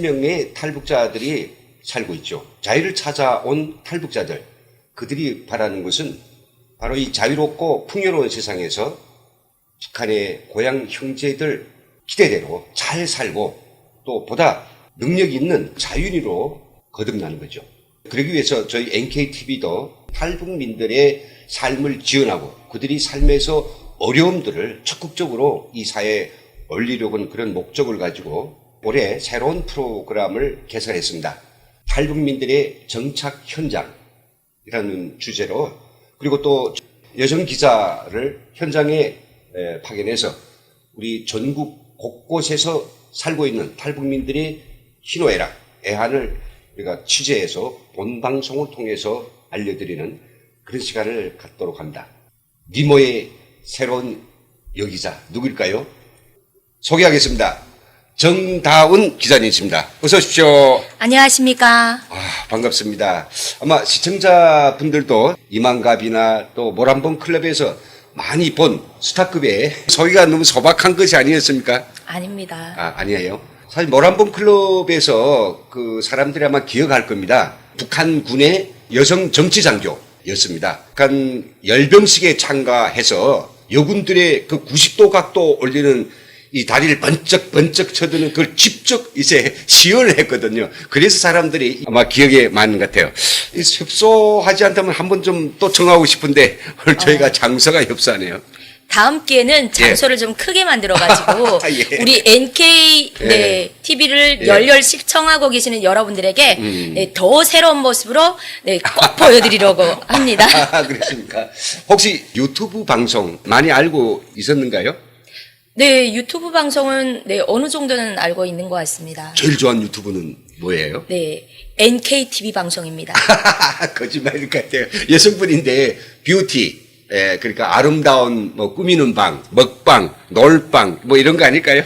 명의 탈북자들이 살고 있죠. 자유를 찾아온 탈북자들, 그들이 바라는 것은 바로 이 자유롭고 풍요로운 세상에서 북한의 고향 형제들 기대대로 잘 살고 또 보다 능력 있는 자유인으로 거듭나는 거죠. 그러기 위해서 저희 NKTV도 탈북민들의 삶을 지원하고 그들이 삶에서 어려움들을 적극적으로 이 사회에 올리려고 하는 그런 목적을 가지고 올해 새로운 프로그램을 개설했습니다. 탈북민들의 정착 현장이라는 주제로, 그리고 또 여성 기자를 현장에 파견해서 우리 전국 곳곳에서 살고 있는 탈북민들의 희노애락, 애환을 우리가 취재해서 본방송을 통해서 알려드리는 그런 시간을 갖도록 합니다. 니모의 새로운 여기자 누구일까요? 소개하겠습니다. 정다운 기자님이십니다. 어서 오십시오. 안녕하십니까. 반갑습니다. 아마 시청자분들도 이만갑이나 또 모란봉 클럽에서 많이 본 스타급의 소개가 너무 소박한 것이 아니었습니까? 아닙니다. 아니에요. 사실 모란봉 클럽에서 그 사람들이 아마 기억할 겁니다. 북한군의 여성 정치장교였습니다. 북한 열병식에 참가해서 여군들의 그 90도 각도 올리는 이 다리를 번쩍번쩍 쳐드는 그걸 직접 이제 시연을 했거든요. 그래서 사람들이 아마 기억에 많은 것 같아요. 협소하지 않다면 한번 좀 또 청하고 싶은데 오늘 저희가 장소가 협소하네요. 다음 기회는 장소를 좀 크게 만들어가지고 예. 우리 NK TV를 열렬 시청하고 계시는 여러분들에게 더 새로운 모습으로 꼭 보여드리려고 합니다. 그렇습니까? 혹시 유튜브 방송 많이 알고 있었는가요? 네, 유튜브 방송은 어느 정도는 알고 있는 것 같습니다. 제일 좋아하는 유튜브는 뭐예요? 네, NK TV 방송입니다. 거짓말일 것 같아요. 여성분인데 뷰티, 그러니까 아름다운 뭐 꾸미는 방, 먹방, 놀방 뭐 이런 거 아닐까요?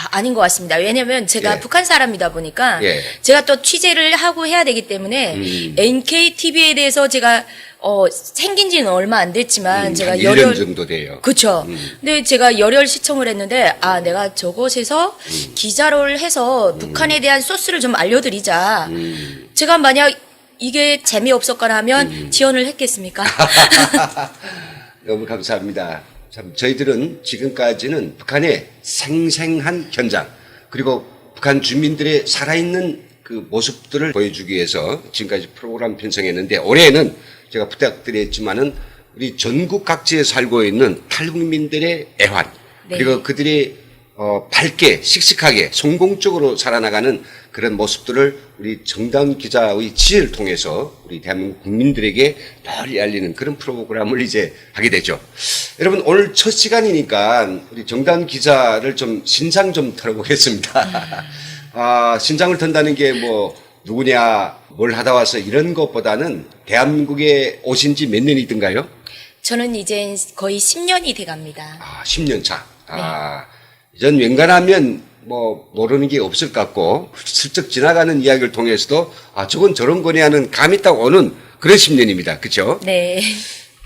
아닌 것 같습니다. 왜냐면 제가 북한 사람이다 보니까 제가 또 취재를 하고 해야 되기 때문에 NK TV에 대해서 제가 생긴 지는 얼마 안 됐지만 제가 한 1년 정도 돼요. 그렇죠. 근데 제가 열혈 시청을 했는데 내가 저곳에서 기자를 해서 북한에 대한 소스를 좀 알려드리자. 제가 만약 이게 재미없었거나 하면 지원을 했겠습니까? 너무 감사합니다. 참 저희들은 지금까지는 북한의 생생한 현장 그리고 북한 주민들의 살아있는 그 모습들을 보여주기 위해서 지금까지 프로그램 편성했는데 올해는 제가 부탁드렸지만은 우리 전국 각지에 살고 있는 탈북민들의 애환 그리고 그들이 밝게 씩씩하게 성공적으로 살아나가는 그런 모습들을 우리 정다운 기자의 지혜를 통해서 우리 대한민국 국민들에게 널리 알리는 그런 프로그램을 이제 하게 되죠. 여러분 오늘 첫 시간이니까 우리 정다운 기자를 좀 신상 좀 털어보겠습니다. 신상을 턴다는 게 뭐 누구냐 뭘 하다 와서 이런 것보다는 대한민국에 오신 지 몇 년이든가요? 저는 이제 거의 10년이 돼갑니다. 10년 차. 전 웬간하면 뭐 모르는 게 없을 것 같고 슬쩍 지나가는 이야기를 통해서도 저건 저런 거네 하는 감이 딱 오는 그런 10년입니다. 그렇죠? 네.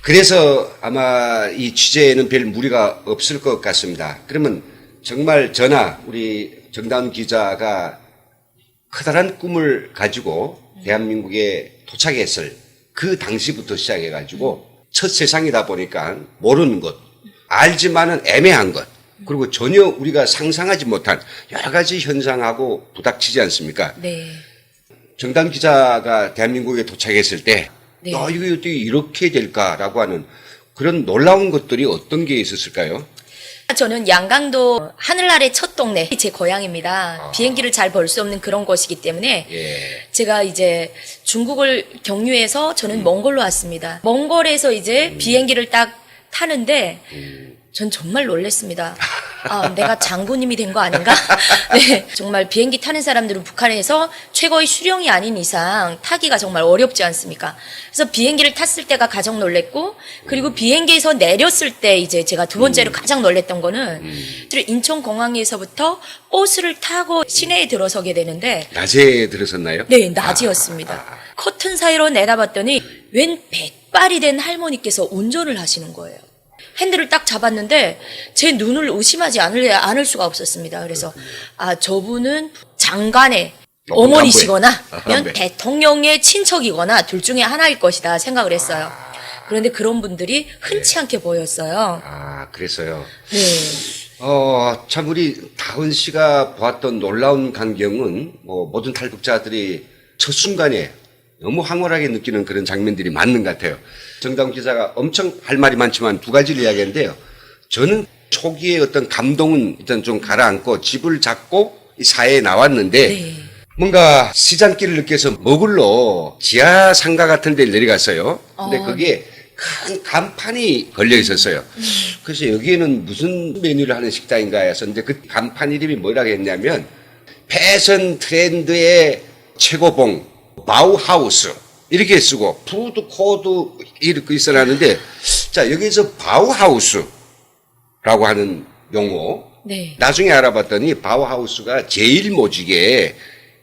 그래서 아마 이 취재에는 별 무리가 없을 것 같습니다. 그러면 정말 저나 우리 정다운 기자가 커다란 꿈을 가지고 대한민국에 도착했을 그 당시부터 시작해가지고 첫 세상이다 보니까 모르는 것, 알지만은 애매한 것, 그리고 전혀 우리가 상상하지 못한 여러 가지 현상하고 부닥치지 않습니까? 네. 정다운 기자가 대한민국에 도착했을 때, 이게 어떻게 이렇게 될까라고 하는 그런 놀라운 것들이 어떤 게 있었을까요? 저는 양강도 하늘 아래 첫 동네 제 고향입니다. 비행기를 잘 벌 수 없는 그런 곳이기 때문에 제가 이제 중국을 경유해서 저는 몽골로 왔습니다. 몽골에서 이제 비행기를 딱 타는데 전 정말 놀랐습니다. 내가 장군님이 된 거 아닌가? 네, 정말 비행기 타는 사람들은 북한에서 최고의 수령이 아닌 이상 타기가 정말 어렵지 않습니까? 그래서 비행기를 탔을 때가 가장 놀랬고, 그리고 비행기에서 내렸을 때 이제 제가 두 번째로 가장 놀랬던 거는 인천공항에서부터 버스를 타고 시내에 들어서게 되는데 낮에 들어섰나요? 네, 낮이었습니다. 커튼 사이로 내다봤더니 웬 백발이 된 할머니께서 운전을 하시는 거예요. 핸들을 딱 잡았는데 제 눈을 의심하지 않을 수가 없었습니다. 그래서 저분은 장관의 어머니시거나 네. 대통령의 친척이거나 둘 중에 하나일 것이다 생각을 했어요. 그런데 그런 분들이 흔치 않게 보였어요. 아, 그랬어요. 네. 참 우리 다은 씨가 보았던 놀라운 광경은 뭐 모든 탈북자들이 첫 순간에 너무 황홀하게 느끼는 그런 장면들이 맞는 것 같아요. 정다운 기자가 엄청 할 말이 많지만 두 가지를 이야기했는데요. 저는 초기에 어떤 감동은 일단 좀 가라앉고 집을 잡고 이 사회에 나왔는데 네. 뭔가 시장길을 느껴서 먹을러 지하 상가 같은 데 내려갔어요. 근데 거기에 큰 간판이 걸려 있었어요. 그래서 여기에는 무슨 메뉴를 하는 식당인가 해서 근데 그 간판 이름이 뭐라고 했냐면 패션 트렌드의 최고봉 바우하우스 이렇게 쓰고 푸드 코드 이렇게 있어놨는데 자 여기서 바우하우스라고 하는 용어 네. 나중에 알아봤더니 바우하우스가 제일모직의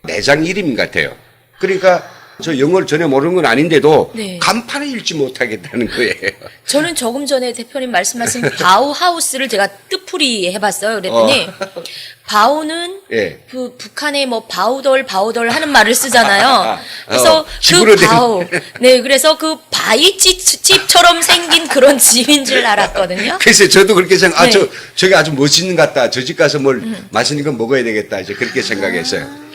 매장 이름 같아요. 그러니까 저 영어를 전혀 모르는 건 아닌데도 네. 간판을 읽지 못하겠다는 거예요. 저는 조금 전에 대표님 말씀하신 바우하우스를 제가 뜻풀이 해봤어요. 그랬더니 바우는 예. 그 북한에 뭐 바우덜 하는 말을 쓰잖아요. 그래서 집으로 그 바우, 네, 그래서 그 바위집처럼 생긴 그런 집인 줄 알았거든요. 그래서 저도 그렇게 생각, 네. 저게 아주 멋있는 것 같다. 저 집 가서 뭘 맛있는 거 먹어야 되겠다. 이제 그렇게 생각했어요.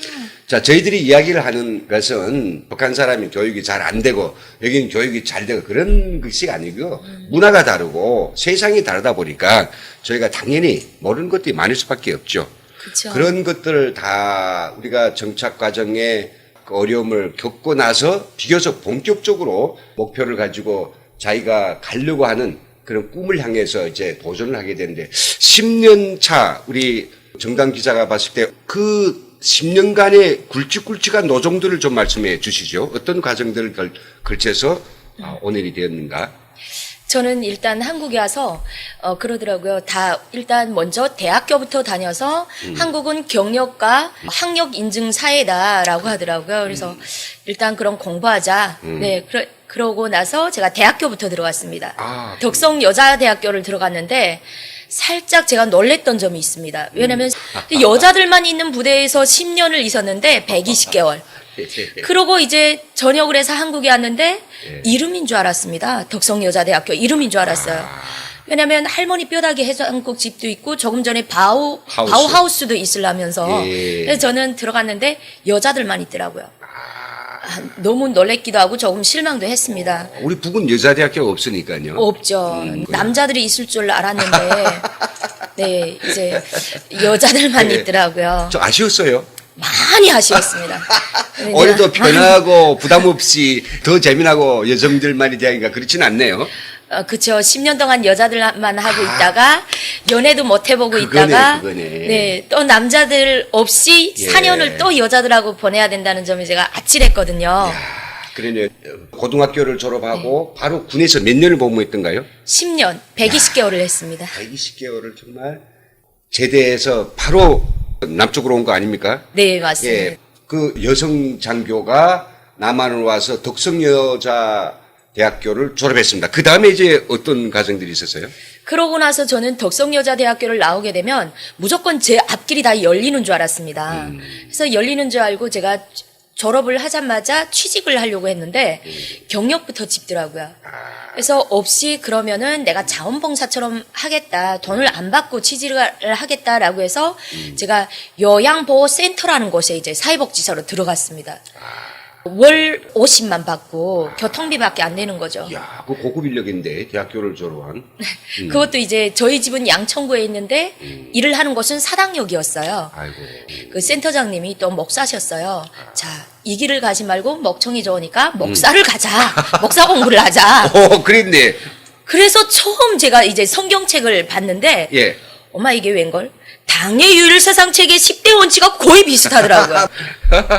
자, 저희들이 이야기를 하는 것은 북한 사람이 교육이 잘 안 되고 여기는 교육이 잘 되고 그런 것이 아니고 문화가 다르고 세상이 다르다 보니까 저희가 당연히 모르는 것들이 많을 수밖에 없죠. 그렇죠. 그런 것들을 다 우리가 정착 과정에 그 어려움을 겪고 나서 비교적 본격적으로 목표를 가지고 자기가 가려고 하는 그런 꿈을 향해서 이제 도전을 하게 되는데 10년 차 우리 정당 기자가 봤을 때 그 10년간의 굵직굵직한 노정들을 좀 말씀해 주시죠. 어떤 과정들을 걸쳐서 오늘이 되었는가? 저는 일단 한국에 와서 그러더라고요. 다 일단 먼저 대학교부터 다녀서 한국은 경력과 학력 인증 사회다라고 하더라고요. 그래서 일단 그럼 공부하자. 네, 그러고 나서 제가 대학교부터 들어갔습니다. 아, 덕성 여자대학교를 들어갔는데 살짝 제가 놀랬던 점이 있습니다. 왜냐하면 여자들만 있는 부대에서 10년을 있었는데 120개월. 그러고 이제 전역을 해서 한국에 왔는데 이름인 줄 알았습니다. 덕성여자대학교 이름인 줄 알았어요. 왜냐하면 할머니 뼈다귀 해장국 집도 있고 조금 전에 바우하우스도 있으려면서 그래서 저는 들어갔는데 여자들만 있더라고요. 너무 놀랬기도 하고 조금 실망도 했습니다. 우리 북은 여자대학교가 없으니까요. 없죠. 남자들이 있을 줄 알았는데 네 이제 여자들만 있더라고요. 좀 아쉬웠어요. 많이 아쉬웠습니다. 오히려 더 편하고 부담 없이 더 재미나고 여성들만이 대학이가 그렇진 않네요. 그쵸. 10년 동안 여자들만 하고 있다가 연애도 못 해보고 있다가 그거네. 네, 또 남자들 없이 예. 4년을 또 여자들하고 보내야 된다는 점에 제가 아찔했거든요. 그러네. 고등학교를 졸업하고 바로 군에서 몇 년을 복무했던가요? 10년, 120개월을 했습니다. 120개월을 정말 제대해서 바로 남쪽으로 온 거 아닙니까? 네, 맞습니다. 예. 그 여성 장교가 남한으로 와서 덕성여자 대학교를 졸업했습니다. 그 다음에 이제 어떤 과정들이 있었어요? 그러고 나서 저는 덕성여자대학교를 나오게 되면 무조건 제 앞길이 다 열리는 줄 알았습니다. 그래서 열리는 줄 알고 제가 졸업을 하자마자 취직을 하려고 했는데 경력부터 짚더라고요. 그래서 없이 그러면은 내가 자원봉사처럼 하겠다. 돈을 안 받고 취직을 하겠다라고 해서 제가 요양보호센터라는 곳에 이제 사회복지사로 들어갔습니다. 월 50만 받고 교통비밖에 안 내는 거죠. 야, 그 고급 인력인데 대학교를 졸업한. 그것도 이제 저희 집은 양천구에 있는데 일을 하는 곳은 사당역이었어요. 아이고. 그 센터장님이 또 목사셨어요. 자, 이 길을 가지 말고 목청이 좋으니까 목사를 가자. 목사 공부를 하자. 그랬네. 그래서 처음 제가 이제 성경책을 봤는데 예. 엄마 이게 웬걸? 당의 유일세상 책의 10대 원칙과 거의 비슷하더라고요.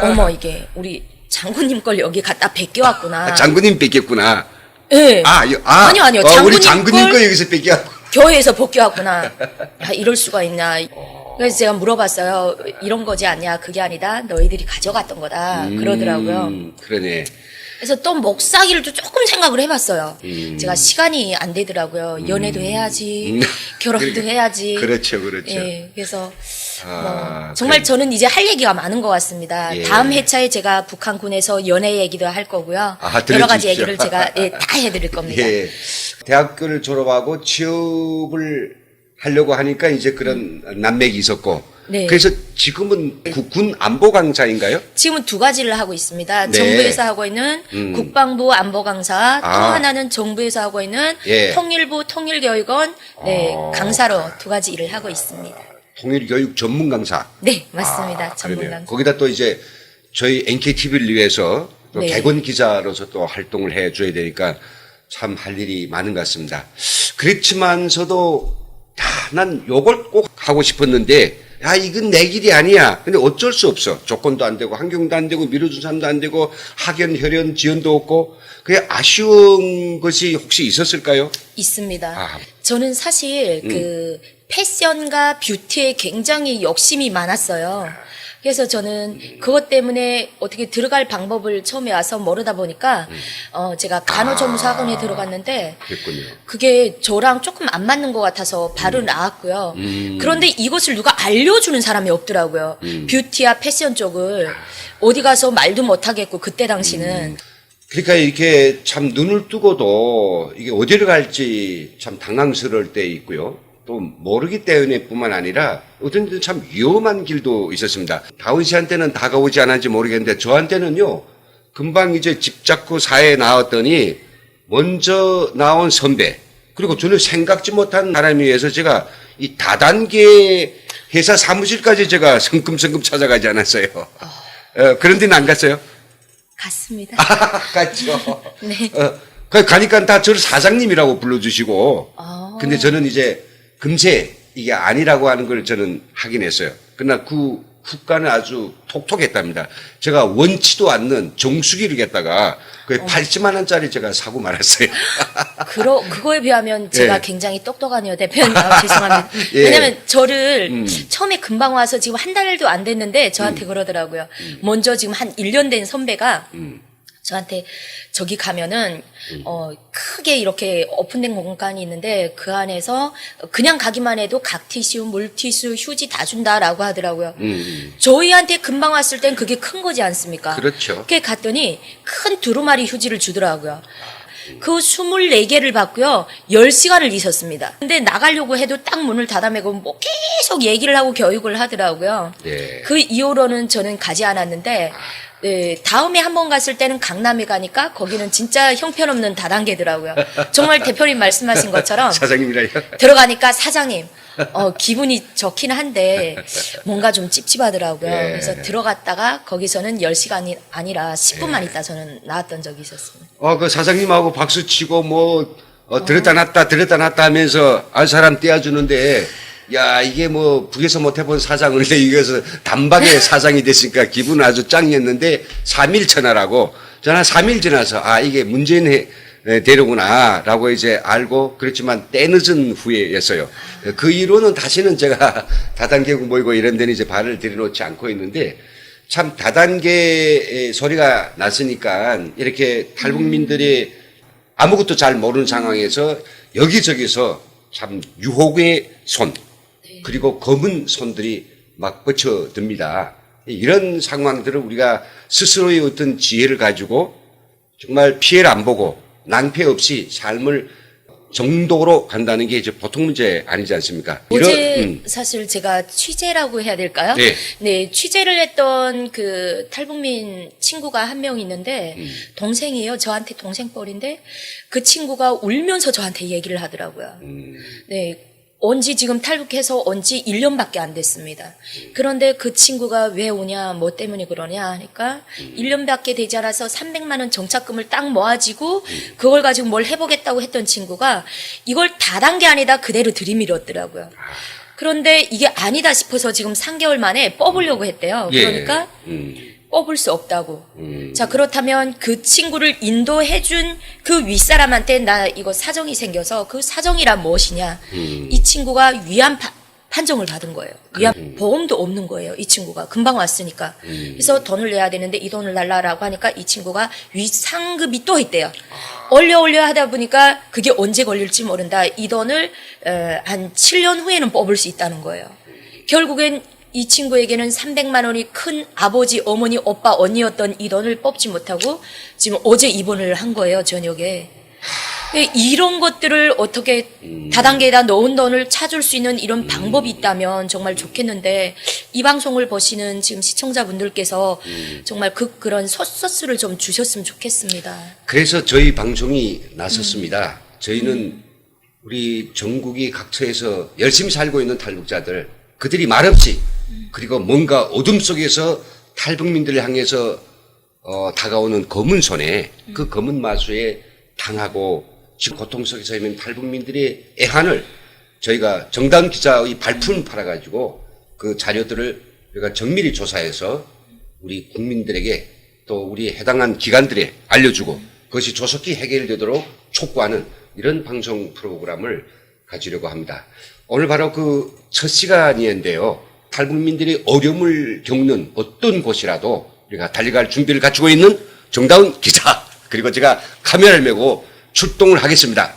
어머 이게 우리 장군님 걸 여기 갖다 베껴왔구나. 장군님 뺏겼구나. 네. 아니요. 우리 장군님 거 여기서 뺏겨왔고. 교회에서 벗겨왔구나. 야, 이럴 수가 있나. 그래서 제가 물어봤어요. 이런 거지 않냐. 그게 아니다. 너희들이 가져갔던 거다. 그러더라고요. 그러네. 그래서 또 목사기를 조금 생각을 해봤어요. 제가 시간이 안 되더라고요. 연애도 해야지. 결혼도 그러니까. 해야지. 그렇죠. 예, 그래서 정말 그래. 저는 이제 할 얘기가 많은 것 같습니다. 예. 다음 회차에 제가 북한군에서 연애 얘기도 할 거고요. 아, 여러 가지 들려주십시오. 얘기를 제가 다 해드릴 겁니다. 예. 대학교를 졸업하고 취업을 하려고 하니까 이제 그런 난맥이 있었고. 네. 그래서 지금은 군 안보 강사인가요? 지금은 두 가지를 하고 있습니다. 네. 정부에서 하고 있는 국방부 안보 강사, 또 아. 하나는 정부에서 하고 있는 예. 통일부 통일교육원 강사로 두 가지 일을 하고 있습니다. 통일교육 전문 강사. 네, 맞습니다. 전문 그러네요. 강사. 거기다 또 이제 저희 NKTV를 위해서 또 네. 객원 기자로서 또 활동을 해 줘야 되니까 참 할 일이 많은 것 같습니다. 그렇지만서도 난 요걸 꼭 하고 싶었는데 야, 이건 내 길이 아니야. 근데 어쩔 수 없어. 조건도 안 되고 환경도 안 되고 미뤄준 사람도 안 되고 학연, 혈연, 지원도 없고 그게 아쉬운 것이 혹시 있었을까요? 있습니다. 아. 저는 사실 그 패션과 뷰티에 굉장히 욕심이 많았어요. 그래서 저는 그것 때문에 어떻게 들어갈 방법을 처음에 와서 모르다 보니까 제가 간호조무사학원에 들어갔는데 그랬군요. 그게 저랑 조금 안 맞는 것 같아서 바로 나왔고요. 그런데 이것을 누가 알려주는 사람이 없더라고요. 뷰티와 패션 쪽을 어디 가서 말도 못하겠고 그때 당시는 그러니까 이렇게 참 눈을 뜨고도 이게 어디를 갈지 참 당황스러울 때 있고요. 또 모르기 때문에 뿐만 아니라 어떤 때는 참 위험한 길도 있었습니다. 다운 씨한테는 다가오지 않았는지 모르겠는데 저한테는요. 금방 이제 집 잡고 사회에 나왔더니 먼저 나온 선배 그리고 전혀 생각지 못한 사람에 의해서 제가 이 다단계 회사 사무실까지 제가 성큼성큼 찾아가지 않았어요. 그런 데는 안 갔어요? 갔습니다. 갔죠. 네. 가니까 다 저를 사장님이라고 불러주시고, 근데 저는 이제 금세 이게 아니라고 하는 걸 저는 확인했어요. 그러나 그 후과는 아주 톡톡했답니다. 제가 원치도 않는 정수기를 갖다가 그 80만 원짜리 제가 사고 말았어요. 그거에 비하면 제가 예. 굉장히 똑똑하네요, 대표님. 죄송합니다. 예. 왜냐면 저를 처음에 금방 와서 지금 한 달도 안 됐는데 저한테 그러더라고요. 먼저 지금 한 1년 된 선배가 저한테 저기 가면은 크게 이렇게 오픈된 공간이 있는데 그 안에서 그냥 가기만 해도 각티슈, 물티슈, 휴지 다 준다라고 하더라고요. 저희한테 금방 왔을 땐 그게 큰 거지 않습니까? 그렇죠. 그게 갔더니 큰 두루마리 휴지를 주더라고요. 그 24개를 받고요. 10시간을 있었습니다. 근데 나가려고 해도 딱 문을 닫아매고 뭐 계속 얘기를 하고 교육을 하더라고요. 예. 그 이후로는 저는 가지 않았는데 네, 다음에 한 번 갔을 때는 강남에 가니까 거기는 진짜 형편없는 다단계더라고요. 정말 대표님 말씀하신 것처럼 사장님이라요? 들어가니까 사장님 기분이 좋긴 한데 뭔가 좀 찝찝하더라고요. 예. 그래서 들어갔다가 거기서는 10시간이 아니라 10분만 있다 저는 나왔던 적이 있었습니다. 그 사장님하고 박수 치고 들었다 놨다 하면서 알 사람 떼어주는데 야, 이게 북에서 못 해본 사장을 이겨서 단박에 사장이 됐으니까 기분은 아주 짱이었는데 3일 전화라고 전화 3일 지나서 이게 문재인 되려구나 라고 이제 알고 그렇지만 때늦은 후에였어요. 그 이후로는 다시는 제가 다단계고 모이고 이런 데는 이제 발을 들여놓지 않고 있는데 참 다단계 소리가 났으니까 이렇게 탈북민들이 아무것도 잘 모르는 상황에서 여기저기서 참 유혹의 손 그리고 검은 손들이 막 뻗쳐듭니다. 이런 상황들을 우리가 스스로의 어떤 지혜를 가지고 정말 피해를 안 보고 낭패 없이 삶을 정도로 간다는 게 이제 보통 문제 아니지 않습니까? 어제 사실 제가 취재라고 해야 될까요? 네. 네, 취재를 했던 그 탈북민 친구가 한 명 있는데 동생이에요. 저한테 동생뻘인데 그 친구가 울면서 저한테 얘기를 하더라고요. 네. 온지 지금 탈북해서 온지 1년밖에 안 됐습니다. 그런데 그 친구가 왜 오냐, 뭐 때문에 그러냐 하니까 1년밖에 되지 않아서 300만 원 정착금을 딱 모아지고 그걸 가지고 뭘 해보겠다고 했던 친구가 이걸 다단계 아니다 그대로 들이밀었더라고요. 그런데 이게 아니다 싶어서 지금 3개월 만에 뽑으려고 했대요. 그러니까 뽑을 수 없다고. 자, 그렇다면 그 친구를 인도해준 그 윗사람한테 나 이거 사정이 생겨서 그 사정이란 무엇이냐. 이 친구가 위안 판정을 받은 거예요. 위안 보험도 없는 거예요. 이 친구가. 금방 왔으니까. 그래서 돈을 내야 되는데 이 돈을 달라라고 하니까 이 친구가 위상급이 또 있대요. 올려 하다 보니까 그게 언제 걸릴지 모른다. 이 돈을 한 7년 후에는 뽑을 수 있다는 거예요. 결국엔 이 친구에게는 300만 원이 큰 아버지, 어머니, 오빠, 언니였던 이 돈을 뽑지 못하고 지금 어제 입원을 한 거예요, 저녁에. 이런 것들을 어떻게 다단계에다 넣은 돈을 찾을 수 있는 이런 방법이 있다면 정말 좋겠는데, 이 방송을 보시는 지금 시청자분들께서 정말 그런 소스를 좀 주셨으면 좋겠습니다. 그래서 저희 방송이 나섰습니다. 저희는 우리 전국이 각처에서 열심히 살고 있는 탈북자들, 그들이 말없이 그리고 뭔가 어둠 속에서 탈북민들을 향해서 다가오는 검은 손에 그 검은 마수에 당하고 지금 고통 속에서 있는 탈북민들의 애환을 저희가 정다운 기자의 발품을 팔아가지고 그 자료들을 우리가 정밀히 조사해서 우리 국민들에게 또 우리 해당한 기관들에 알려주고 그것이 조속히 해결되도록 촉구하는 이런 방송 프로그램을 가지려고 합니다. 오늘 바로 그 첫 시간인데요. 탈북민들이 어려움을 겪는 어떤 곳이라도 우리가 달려갈 준비를 갖추고 있는 정다운 기자, 그리고 제가 카메라를 메고 출동을 하겠습니다.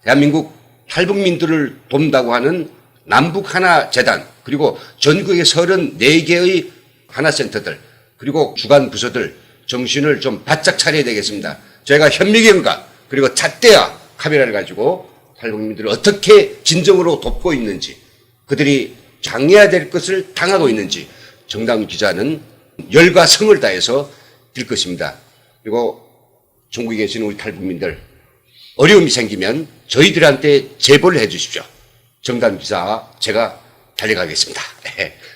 대한민국 탈북민들을 돕는다고 하는 남북 하나 재단, 그리고 전국의 34개의 하나센터들, 그리고 주간 부서들 정신을 좀 바짝 차려야 되겠습니다. 저희가 현미경과 그리고 잣대와 카메라를 가지고 탈북민들을 어떻게 진정으로 돕고 있는지, 그들이 당해야 될 것을 당하고 있는지 정다운 기자는 열과 성을 다해서 뛸 것입니다. 그리고 전국에 계시는 우리 탈북민들, 어려움이 생기면 저희들한테 제보를 해 주십시오. 정다운 기자와 제가 달려가겠습니다.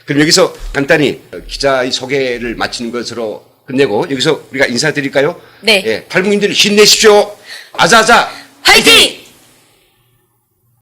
그럼 여기서 간단히 기자의 소개를 마치는 것으로 끝내고 여기서 우리가 인사드릴까요? 네. 탈북민들 힘내십시오. 아자아자 화이팅!